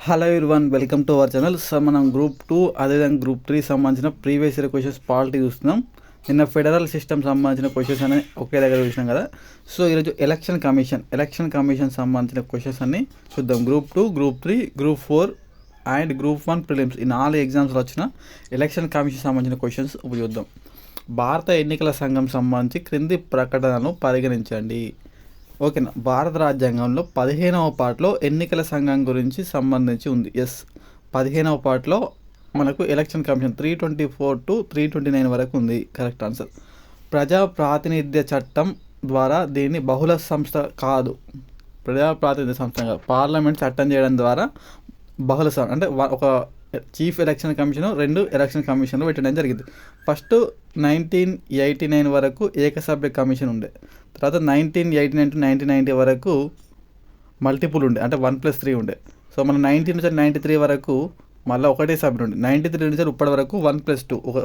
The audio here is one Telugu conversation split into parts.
Hello everyone, welcome to our channel. So మనం గ్రూప్ 2 అదేవిధంగా గ్రూప్ 3 సంబంధించిన ప్రీవియస్ ఇయర్ క్వశ్చన్స్ పాలిటీ చూస్తున్నాం. నిన్న ఫెడరల్ సిస్టమ్ సంబంధించిన క్వశ్చన్స్ అన్ని ఒకే దగ్గర చూసినాం కదా. సో ఈరోజు ఎలక్షన్ కమిషన్ సంబంధించిన క్వశ్చన్స్ అన్ని చూద్దాం. Group 2, group 3, group 4 and group 1 prelims ఈ 4 ఎగ్జామ్స్లో వచ్చిన ఎలక్షన్ కమిషన్ సంబంధించిన క్వశ్చన్స్ చూద్దాం. భారత ఎన్నికల సంఘం సంబంధించి క్రింది ప్రకటనను పరిగణించండి. ఓకేనా. భారత రాజ్యాంగంలో 15వ పార్ట్లో ఎన్నికల సంఘం గురించి సంబంధించి ఉంది. 15వ పార్ట్లో మనకు ఎలక్షన్ కమిషన్ 324 to 329 వరకు ఉంది. Correct answer. ప్రజా ప్రాతినిధ్య చట్టం ద్వారా దీన్ని బహుళ సంస్థ కాదు. ప్రజా ప్రాతినిధ్య సంస్థ కాదు, పార్లమెంట్ చట్టం చేయడం ద్వారా బహుళ అంటే ఒక చీఫ్ ఎలక్షన్ కమిషన్, 2 ఎలక్షన్ కమిషన్లు పెట్టడం జరిగింది. ఫస్ట్ 1989 వరకు ఏకసభ్య కమిషన్ ఉండే. తర్వాత 1989 to 1990 వరకు మల్టిపుల్ ఉండే, అంటే 1+3 ఉండే. సో మన 19 నుంచి 93 వరకు మళ్ళీ ఒకటే సభ్యులు ఉండే. 93 నుంచి ఇప్పటి వరకు 1+2 ఒక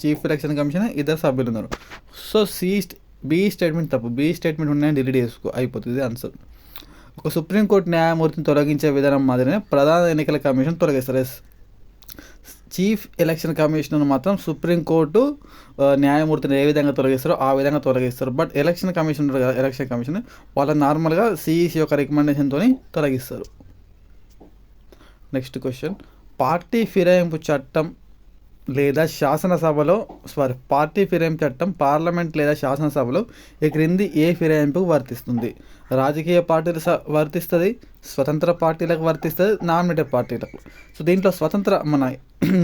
చీఫ్ ఎలక్షన్ కమిషన్, 2 సభ్యులు ఉన్నారు. సో బి స్టేట్మెంట్ తప్పు. బి స్టేట్మెంట్ ఉన్నాయని డిలీట్ చేసుకో, అయిపోతుంది ఆన్సర్. ఒక సుప్రీంకోర్టు న్యాయమూర్తిని తొలగించే విధానం మాదిరినే ప్రధాన ఎన్నికల కమిషన్ తొలగిస్తారు. చీఫ్ ఎలక్షన్ కమిషనర్ మాత్రం సుప్రీంకోర్టు న్యాయమూర్తిని ఏ విధంగా తొలగిస్తారో ఆ విధంగా తొలగిస్తారు. బట్ ఎలక్షన్ కమిషన్ వాళ్ళ నార్మల్గా సిఈసి యొక్క రికమెండేషన్తో తొలగిస్తారు. నెక్స్ట్ క్వశ్చన్, పార్టీ ఫిరాయింపు చట్టం పార్లమెంట్ లేదా శాసనసభలో ఈ క్రింది ఏ ఫిరాయింపుకు వర్తిస్తుంది? రాజకీయ పార్టీలు వర్తిస్తుంది, స్వతంత్ర పార్టీలకు వర్తిస్తుంది, నామినేటెడ్ పార్టీలకు. సో దీంట్లో మన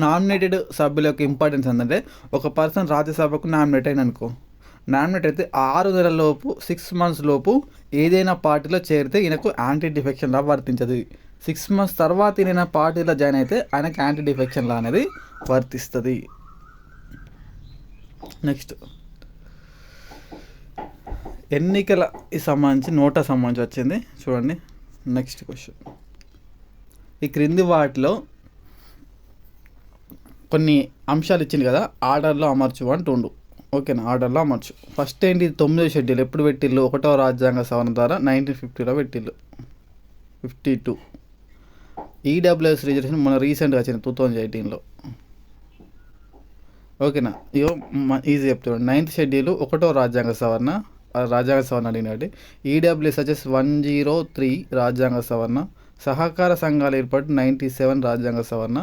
నామినేటెడ్ సభ్యుల యొక్క ఇంపార్టెన్స్ ఏంటంటే, ఒక పర్సన్ రాజ్యసభకు నామినేట్ అయిన అనుకో, నామినేట్ అయితే 6 నెలల లోపు 6 months లోపు ఏదైనా పార్టీలో చేరితే ఈయనకు యాంటీ డిఫెక్షన్ లా వర్తించదు. 6 months తర్వాత ఈయన పార్టీలో జాయిన్ అయితే ఆయనకు యాంటీ డిఫెక్షన్ లా అనేది వర్తిస్తుంది. నెక్స్ట్, ఎన్నికల సంబంధించి నోటా సంబంధించి వచ్చింది చూడండి. నెక్స్ట్ క్వశ్చన్, ఈ క్రింది వాటిలో కొన్ని అంశాలు ఇచ్చింది కదా, ఆర్డర్లో అమర్చు అంటుండు. ఓకేనా, ఆర్డర్లో అమర్చు. ఫస్ట్ ఏంటి, 9వ షెడ్యూల్ ఎప్పుడు పెట్టిల్లు? 1వ రాజ్యాంగ సవరణ ద్వారా 1950లో పెట్టిల్లు. 52 ఈడబ్ల్యూఎస్ రిజర్వేషన్ మన రీసెంట్గా వచ్చింది 2018లో. ఓకేనా, ఇగో ఈజీ చెప్తాడు. 9th షెడ్యూల్ 1వ రాజ్యాంగ సవరణ అడిగినట్టు. ఈడబ్ల్యూఎస్ వచ్చేసి 103 రాజ్యాంగ సవరణ. సహకార సంఘాల ఏర్పాటు 97 రాజ్యాంగ సవరణ.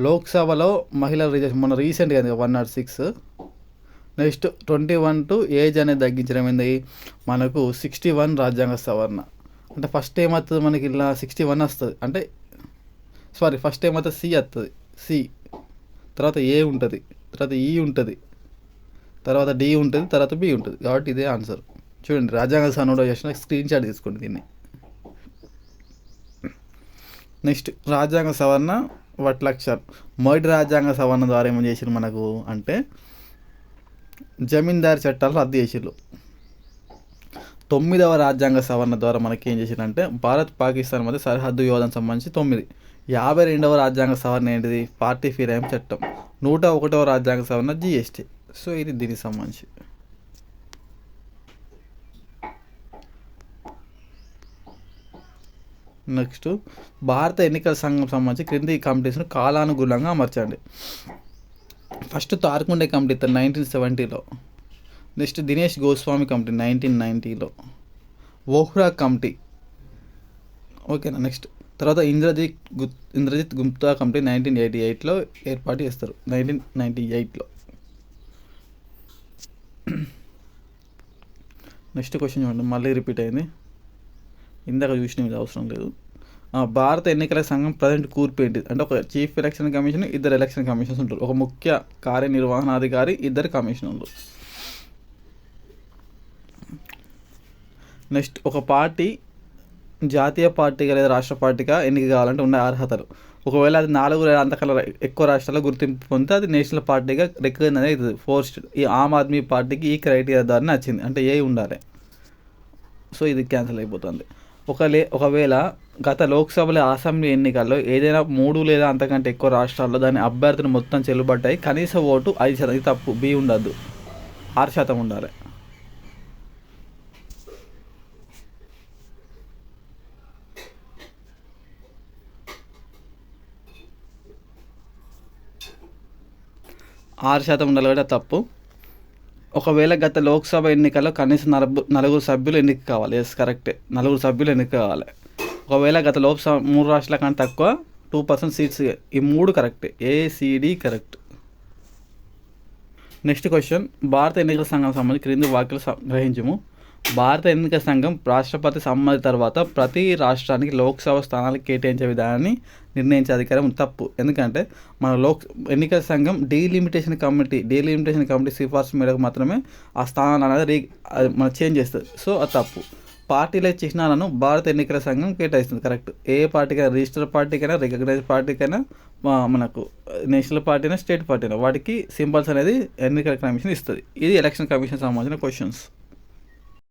లోక్సభలో మహిళల రిజర్వేషన్ మన రీసెంట్గా 106. నెక్స్ట్ 21 to ఏజ్ అనేది తగ్గించడం ఏంది మనకు 61 రాజ్యాంగ సవరణ. అంటే ఫస్ట్ ఏమవుతుంది మనకి ఇలా 61 వస్తుంది, అంటే ఫస్ట్ ఏమవుతుంది సి వస్తుంది, సి తర్వాత ఏ ఉంటుంది, తర్వాత ఈ ఉంటుంది, తర్వాత డి ఉంటుంది, తర్వాత బి ఉంటుంది. కాబట్టి ఇదే ఆన్సర్. చూడండి, రాజ్యాంగ సవరణ చేసిన స్క్రీన్ షాట్ తీసుకోండి దీన్ని. నెక్స్ట్, రాజ్యాంగ సవరణ వాటి లక్ష్యాలు. మొదటి రాజ్యాంగ సవరణ ద్వారా ఏమో చేసిరు మనకు అంటే జమీందారు చట్టాలు రద్దు చేసిర్రు. 9వ రాజ్యాంగ సవరణ ద్వారా మనకి ఏం చేసిరంటే భారత్ పాకిస్తాన్ మధ్య సరిహద్దు వివాదం సంబంధించి 9. 52వ రాజ్యాంగ సవరణ ఏంటిది? పార్టీ ఫిరాయింపు చట్టం. 101వ రాజ్యాంగ సవరణ జిఎస్టీ. సో ఇది దీనికి సంబంధించి. నెక్స్ట్, భారత ఎన్నికల సంఘం సంబంధించి క్రింది కమిటీస్ను కాలానుగుణంగా అమర్చండి. ఫస్ట్ తార్కుండే కమిటీ 1970లో. నెక్స్ట్, దినేష్ గోస్వామి కమిటీ 1990లో. వోహ్రా కమిటీ. ఓకేనా. నెక్స్ట్, తర్వాత ఇంద్రజిత్ గుప్తా కమిటీ 1988లో ఏర్పాటు చేస్తారు. 1998లో. నెక్స్ట్ క్వశ్చన్ చూడండి, మళ్ళీ రిపీట్ అయింది, ఇందాక చూసిన ఇది అవసరం లేదు. భారత ఎన్నికల సంఘం ప్రజెంట్ కూర్పు ఏంటి అంటే, ఒక chief election commission, 2 election commissions ఉంటారు, ఒక ముఖ్య కార్యనిర్వహణాధికారి, 2 కమిషనర్లు. నెక్స్ట్, ఒక పార్టీ జాతీయ పార్టీగా లేదా రాష్ట్ర పార్టీగా ఎన్నిక కావాలంటే ఉన్న అర్హతలు. ఒకవేళ అది 4 లేదా అంతకన్నా ఎక్కువ రాష్ట్రాల్లో గుర్తింపు పొందితే అది నేషనల్ పార్టీగా రికగ్నైజ్ అవుతుంది. 4 ఈ ఆమ్ ఆద్మీ పార్టీకి ఈ క్రైటీరియా ద్వారా నచ్చింది, అంటే ఏ ఉండాలి. సో ఇది క్యాన్సిల్ అయిపోతుంది. ఒకవేళ గత లోక్సభలో అసెంబ్లీ ఎన్నికల్లో ఏదైనా 3 లేదా అంతకంటే ఎక్కువ రాష్ట్రాల్లో దాని అభ్యర్థులు మొత్తం చెల్లుబడ్డాయి, కనీస ఓటు 5%. ఇది తప్పు, బి ఉండద్దు, 6% ఉండాలి. 6% ఉండాలి కాబట్టి తప్పు. ఒకవేళ గత లోక్సభ ఎన్నికల్లో కనీసం నలుగురు సభ్యులు ఎన్నిక కావాలి. ఎస్ కరెక్టే, 4 సభ్యులు ఎన్నిక కావాలి. ఒకవేళ గత లోక్సభ 3 రాష్ట్రాల కంటే తక్కువ 2% సీట్స్, ఈ 3 కరెక్టే, ఏసిడి కరెక్ట్. నెక్స్ట్ క్వశ్చన్, భారత ఎన్నికల సంఘం సంబంధించి క్రింది వాక్యాలు గ్రహించము. భారత ఎన్నికల సంఘం రాష్ట్రపతి సమ్మతి తర్వాత ప్రతి రాష్ట్రానికి లోక్సభ స్థానాలు కేటాయించే విధానాన్ని నిర్ణయించే అధికారం తప్పు. ఎందుకంటే మన ఎన్నికల సంఘం డీలిమిటేషన్ కమిటీ సిఫార్సు మేరకు మాత్రమే ఆ స్థానాలు అనేది మనం చేంజ్ చేస్తుంది. సో అది తప్పు. పార్టీల చిహ్నాలను భారత ఎన్నికల సంఘం కేటాయిస్తుంది. కరెక్ట్. ఏ పార్టీకైనా, రిజిస్టర్ పార్టీకైనా, రికగ్నైజ్ పార్టీకైనా, మనకు నేషనల్ పార్టీ అయినా, స్టేట్ పార్టీ అయినా, వాటికి సింబల్స్ అనేది ఎన్నికల కమిషన్ ఇస్తుంది. ఇది ఎలక్షన్ కమిషన్ సంబంధించిన క్వశ్చన్స్.